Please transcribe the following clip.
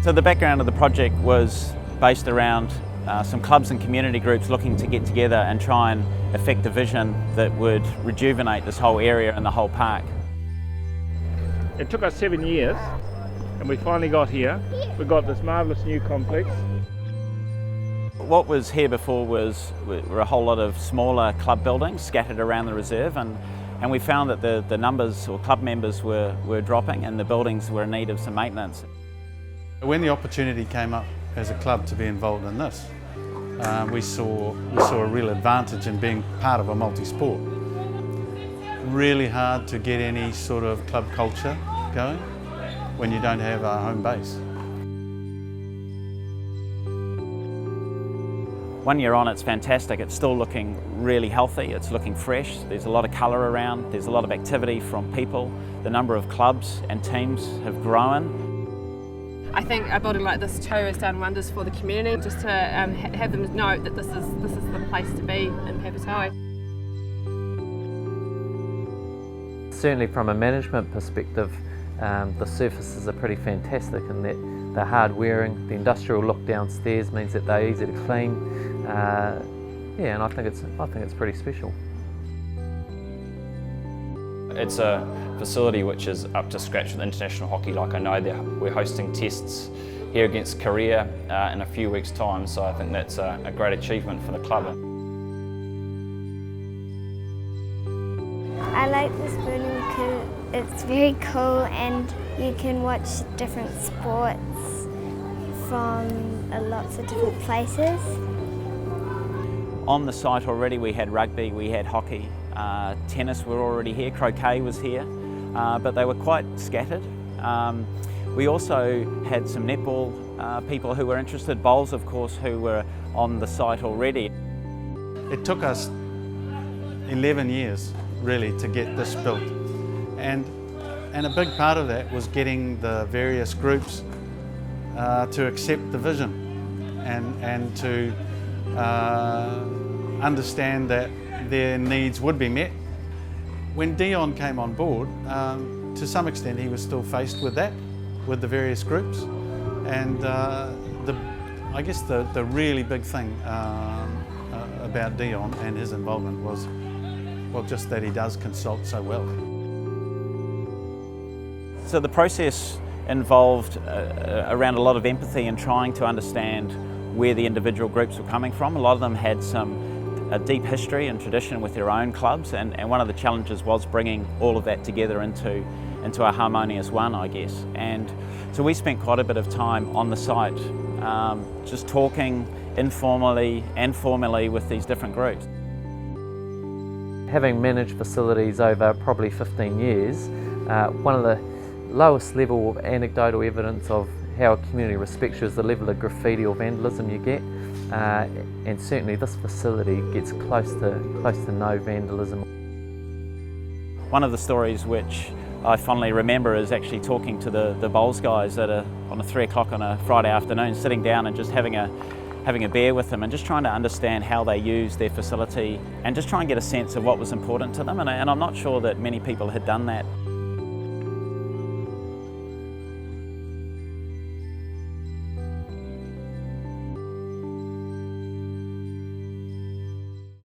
So the background of the project was based around some clubs and community groups looking to get together and try and effect a vision that would rejuvenate this whole area and the whole park. It took us 7 years and we finally got here. We got this marvellous new complex. What was here before were a whole lot of smaller club buildings scattered around the reserve, and we found that the numbers or club members were dropping and the buildings were in need of some maintenance. When the opportunity came up as a club to be involved in this, we saw a real advantage in being part of a multi-sport. Really hard to get any sort of club culture going when you don't have a home base. 1 year on, it's fantastic. It's still looking really healthy. It's looking fresh. There's a lot of colour around. There's a lot of activity from people. The number of clubs and teams have grown. I think a building like this too has done wonders for the community, just to have them know that this is the place to be in Papatoetoe. Certainly from a management perspective, the surfaces are pretty fantastic in that they're hard wearing. The industrial look downstairs means that they're easy to clean. Yeah, and I think it's pretty special. It's a facility which is up to scratch with international hockey. Like I know we're hosting tests here against Korea in a few weeks' time, so I think that's a great achievement for the club. I like this building because it's very cool and you can watch different sports from lots of different places. On the site already we had rugby, we had hockey, tennis were already here, croquet was here, but they were quite scattered. We also had some netball people who were interested, bowls of course, who were on the site already. It took us 11 years really to get this built, and a big part of that was getting the various groups to accept the vision and to understand that their needs would be met. When Dion came on board, to some extent he was still faced with that, with the various groups, and I guess the really big thing about Dion and his involvement was, well, just that he does consult so well. So the process involved around a lot of empathy and trying to understand where the individual groups were coming from. A lot of them had a deep history and tradition with their own clubs, and one of the challenges was bringing all of that together into a harmonious one, I guess. And so we spent quite a bit of time on the site, just talking informally and formally with these different groups. Having managed facilities over probably 15 years, one of the lowest level of anecdotal evidence of how a community respects you is the level of graffiti or vandalism you get, and certainly this facility gets close to no vandalism. One of the stories which I fondly remember is actually talking to the bowls guys on 3 o'clock on a Friday afternoon, sitting down and just having a beer with them and just trying to understand how they use their facility and just try and get a sense of what was important to them, and I'm not sure that many people had done that.